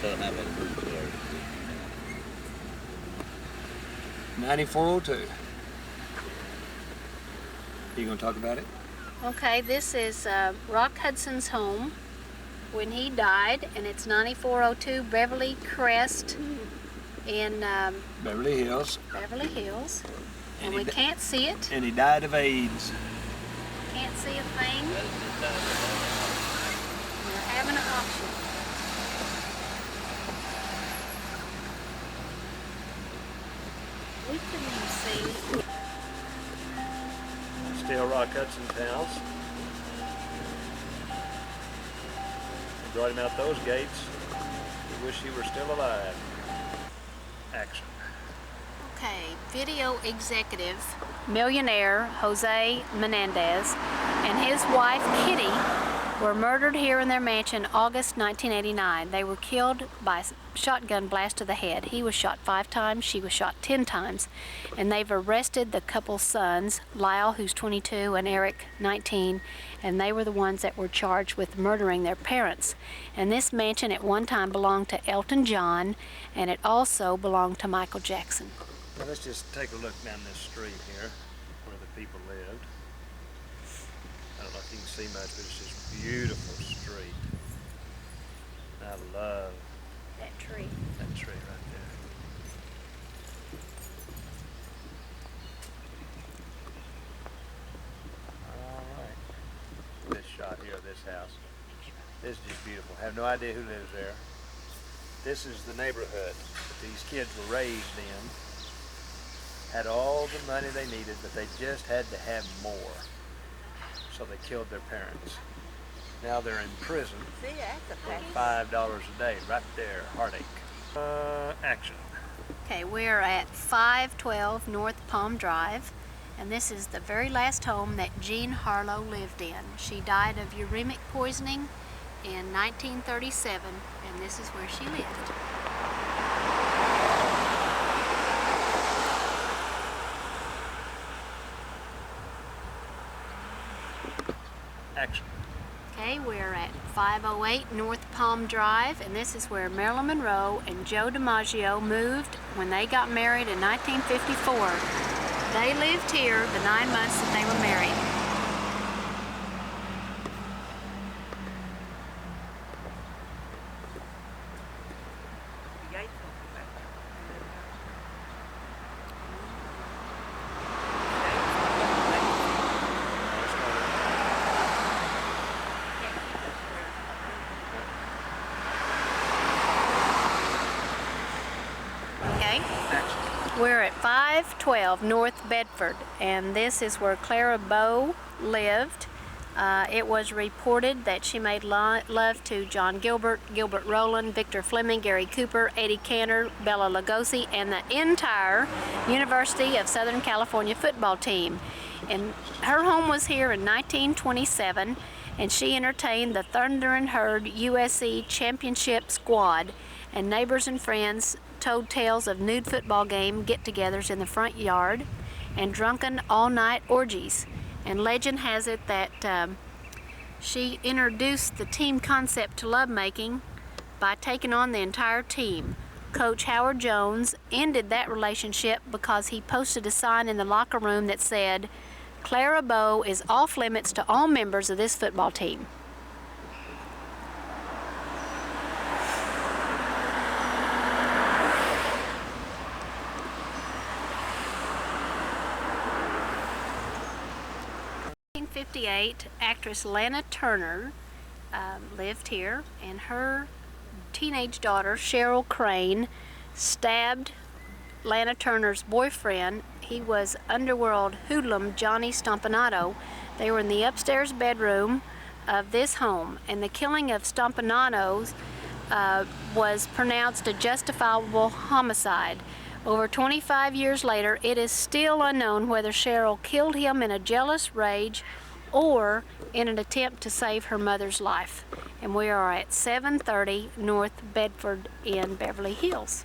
don't have any proof there. 9402. You gonna talk about it? Okay, this is Rock Hudson's home when he died, and it's 9402 Beverly Crest in Beverly Hills. Beverly Hills. And we can't see it. And he died of AIDS. Can't see a thing. We're having an auction. We couldn't even see. Still Rock Hudson's house. They brought him out those gates. We wish he were still alive. Action. Okay, video executive, millionaire Jose Menendez and his wife Kitty were murdered here in their mansion August 1989. They were killed by a shotgun blast to the head. He was shot 5 times, she was shot 10 times, and they've arrested the couple's sons, Lyle, who's 22, and Eric, 19, and they were the ones that were charged with murdering their parents. And this mansion at one time belonged to Elton John, and it also belonged to Michael Jackson. Now let's just take a look down this street here where the people lived. I don't know if you can see much, but it's this beautiful street. I love That tree. that tree right there. All right. This shot here of this house. This is just beautiful. I have no idea who lives there. This is the neighborhood that these kids were raised in. Had all the money they needed, but they just had to have more. So they killed their parents. Now they're in prison for $5 a day, right there, heartache. Action. Okay, we're at 512 North Palm Drive, and this is the very last home that Jean Harlow lived in. She died of uremic poisoning in 1937, and this is where she lived. Action. Okay, we're at 508 North Palm Drive, and this is where Marilyn Monroe and Joe DiMaggio moved when they got married in 1954. They lived here the 9 months that they were married. We're at 512 North Bedford, and this is where Clara Bow lived. It was reported that she made love to John Gilbert, Gilbert Rowland, Victor Fleming, Gary Cooper, Eddie Cantor, Bela Lugosi, and the entire University of Southern California football team. And her home was here in 1927, and she entertained the Thunder and Herd USC championship squad, and neighbors and friends told tales of nude football game get-togethers in the front yard and drunken all-night orgies. And legend has it that she introduced the team concept to lovemaking by taking on the entire team. Coach Howard Jones ended that relationship because he posted a sign in the locker room that said, "Clara Bow is off limits to all members of this football team." In 1958, actress Lana Turner lived here, and her teenage daughter Cheryl Crane stabbed Lana Turner's boyfriend. He was underworld hoodlum Johnny Stompanato. They were in the upstairs bedroom of this home, and the killing of Stompanato was pronounced a justifiable homicide. Over 25 years later, it is still unknown whether Cheryl killed him in a jealous rage or in an attempt to save her mother's life. And we are at 730 North Bedford in Beverly Hills.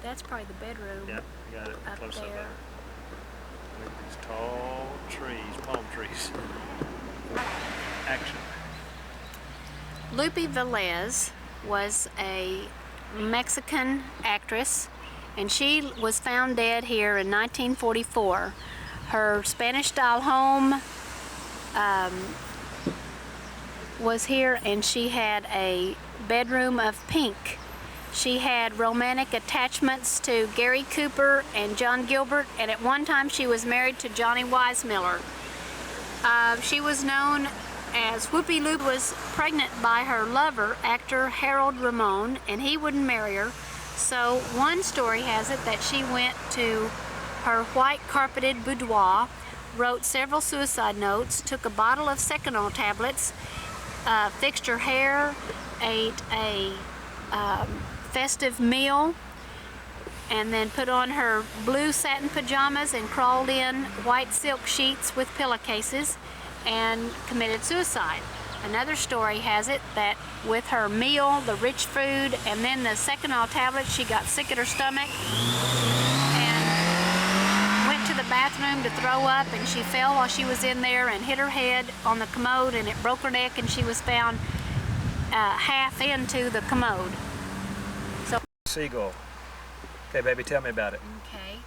That's probably the bedroom. Yeah, I got it. Up Close there. up. Look at these tall trees, palm trees. Action. Lupe Valez was a Mexican actress, and she was found dead here in 1944. Her Spanish-style home was here, and she had a bedroom of pink. She had romantic attachments to Gary Cooper and John Gilbert, and at one time she was married to Johnny Weissmuller. She was known as Whoopi. Lupe was pregnant by her lover, actor Harold Ramon, and he wouldn't marry her. So one story has it that she went to her white carpeted boudoir, wrote several suicide notes, took a bottle of Segal tablets, fixed her hair, ate a festive meal, and then put on her blue satin pajamas and crawled in white silk sheets with pillowcases and committed suicide. Another story has it that with her meal, the rich food, and then the Segal tablets, she got sick at her stomach and went to the bathroom to throw up, and she fell while she was in there and hit her head on the commode, and it broke her neck, and she was found half into the commode. So Segal. Okay, baby, tell me about it. Okay.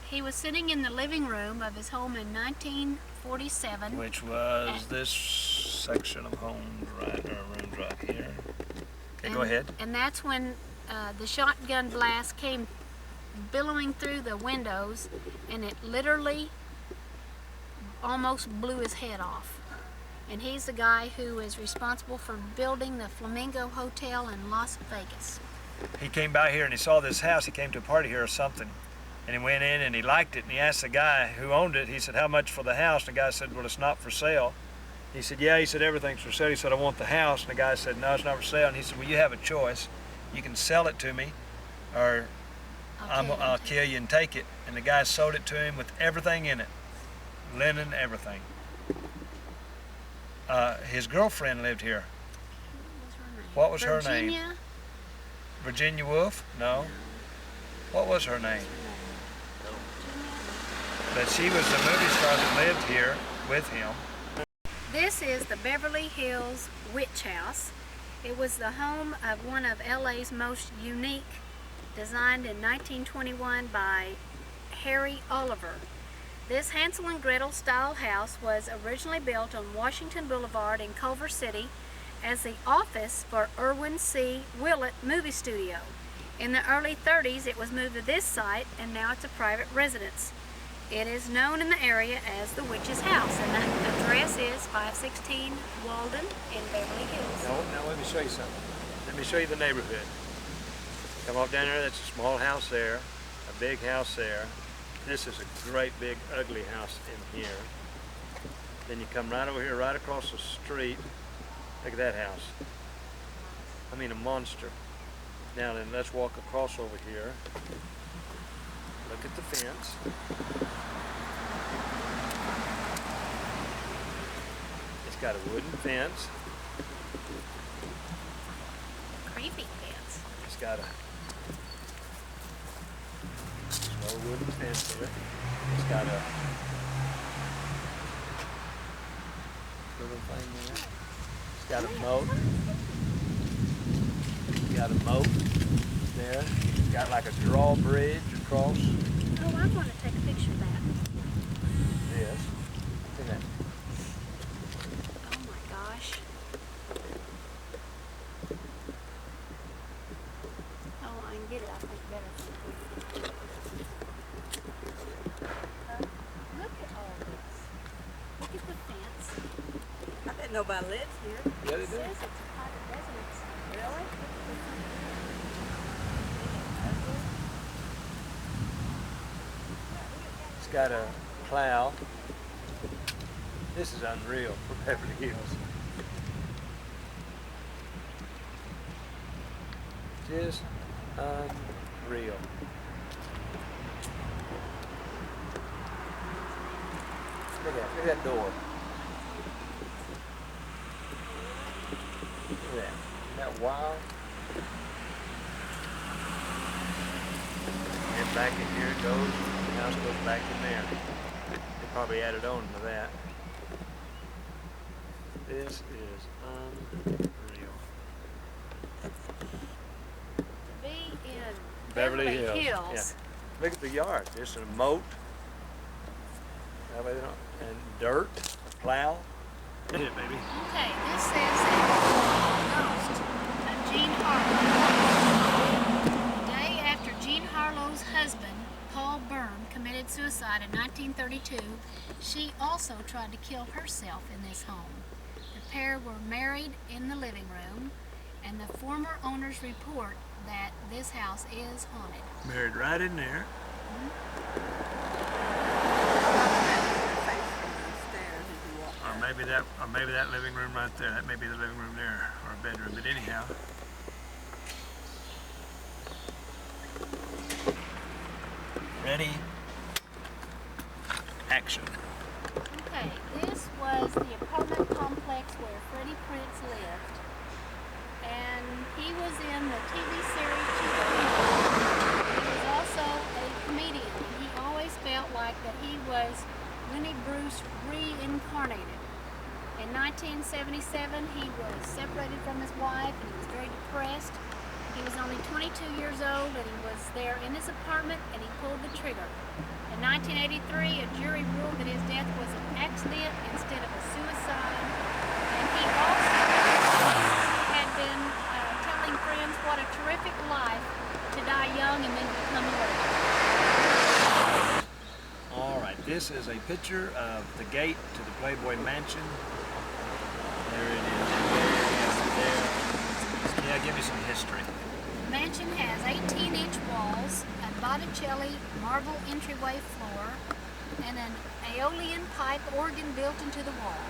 He was sitting in the living room of his home in 1947. Which was this section of homes rooms right here. Okay, go ahead. And that's when the shotgun blast came billowing through the windows, and it literally almost blew his head off. And he's the guy who is responsible for building the Flamingo Hotel in Las Vegas. He came by here and he saw this house. He came to a party here or something. And he went in and he liked it, and he asked the guy who owned it, he said, how much for the house? And the guy said, well, it's not for sale. He said, yeah. He said, everything's for sale. He said, I want the house. And the guy said, no, it's not for sale. And he said, well, you have a choice. You can sell it to me, or I'll kill you and take it. And the guy sold it to him with everything in it. Linen, everything. His girlfriend lived here. What was her name? Virginia Woolf? No. What was her name? But she was the movie star that lived here with him. This is the Beverly Hills Witch House. It was the home of one of LA's most unique, designed in 1921 by Harry Oliver. This Hansel and Gretel style house was originally built on Washington Boulevard in Culver City as the office for Irwin C. Willett Movie Studio. In the early 30s, it was moved to this site, and now it's a private residence. It is known in the area as the Witch's House, and that address is 516 Walden in Beverly Hills. Now let me show you something. Let me show you the neighborhood. Come off down there, that's a small house there, a big house there. This is a great big ugly house in here. Then you come right over here, right across the street. Look at that house. I mean, a monster. Now then, let's walk across over here. Look at the fence. It's got a wooden fence. Creepy fence. It's got a small wooden fence here. It's got a little thing there. It's got a moat. It's got a moat there. It's got like a drawbridge across. Oh, I want to take a picture of that. Yes. Look at that. Oh my gosh. Oh, I can get it, I think, better. Look at all this. Look at the fence. I didn't know about lives here. Yeah, they It do. says it's a private residence. Really? It's got a plow. This is unreal for Beverly Hills. Just unreal. Look at that door. Look at that. Isn't that wild? And back in here it goes. The house goes back in there. They probably added on to that. This is unreal. To be in Beverly Hills. Hills. Yeah. Look at the yard. There's a moat. And dirt, plow. Hit it, baby. Okay, this says that ghost of Jean Harlow. The day after Jean Harlow's husband, Paul Byrne, committed suicide in 1932, she also tried to kill herself in this home. The pair were married in the living room, and the former owners report that this house is haunted. Married right in there. Or maybe that living room right there. That may be the living room there, or a bedroom. But anyhow. Ready? Action. Okay, this was the apartment complex where Freddie Prinze lived. And he was in the TV series Chico. He was also a comedian. He always felt like that he was Winnie Bruce reincarnated. In 1977, he was separated from his wife and he was very depressed. He was only 22 years old and he was there in his apartment and he pulled the trigger. In 1983, a jury ruled that his death was an accident instead of a suicide. And he also had been telling friends what a terrific life to die young and then become a legend. All right, this is a picture of the gate to the Playboy Mansion. There it is. There. Yeah, give me some history. The mansion has 18-inch walls, a Botticelli marble entryway floor, and an Aeolian pipe organ built into the wall.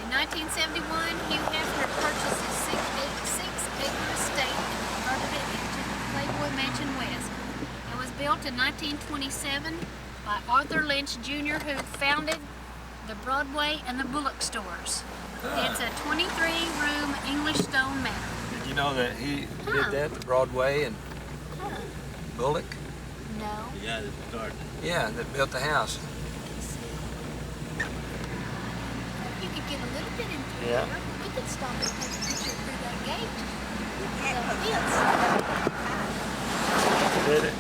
In 1971, Hugh Hefner purchased his six-acre estate and converted it into the Playboy Mansion West. It was built in 1927 by Arthur Lynch Jr., who founded the Broadway and the Bullock stores. It's a 23-room English stone manor. Did you know that he did that, the Broadway and Bullock? No. The guy that started. Yeah, that built the house. You could get a little bit into Yeah. here. We could stop and take a picture through that gate. Did it?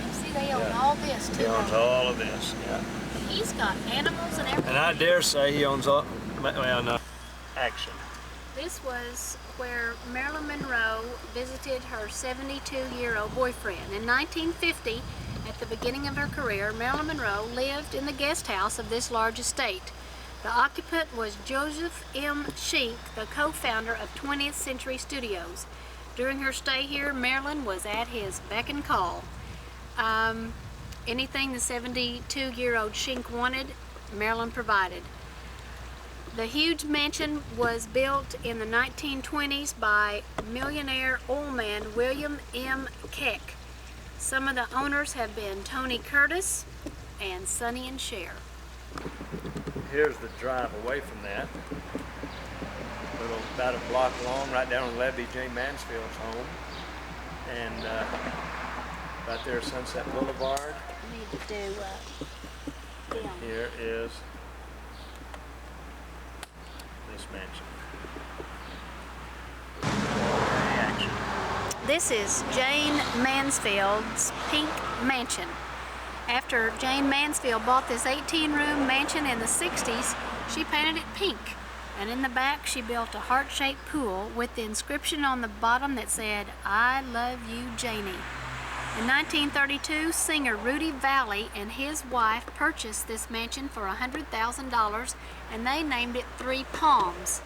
You see, they own all this too. He owns all of this, yeah. He's got animals and everything. And I dare say he owns all, well, no. Action. This was where Marilyn Monroe visited her 72-year-old boyfriend. In 1950, at the beginning of her career, Marilyn Monroe lived in the guest house of this large estate. The occupant was Joseph M. Sheik, the co-founder of 20th Century Studios. During her stay here, Marilyn was at his beck and call. Anything the 72-year-old Sheik wanted, Marilyn provided. The huge mansion was built in the 1920s by millionaire oilman William M. Keck. Some of the owners have been Tony Curtis and Sonny and Cher. Here's the drive away from that. About a block long, right down on Levy J. Mansfield's home. And right there, Sunset Boulevard. I need to do film. Here is this mansion. Action. This is Jane Mansfield's pink mansion. After Jane Mansfield bought this 18-room mansion in the 60s, she painted it pink. And in the back, she built a heart-shaped pool with the inscription on the bottom that said, "I love you, Janie." In 1932, singer Rudy Vallee and his wife purchased this mansion for $100,000, and they named it Three Palms.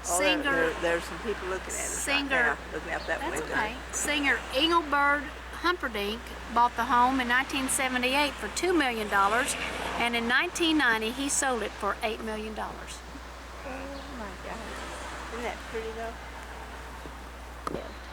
There's some people looking at us right now, looking out that That's window. okay. Singer Engelbert Humperdinck bought the home in 1978 for $2 million, and in 1990 he sold it for $8 million. Oh my God. Isn't that pretty though?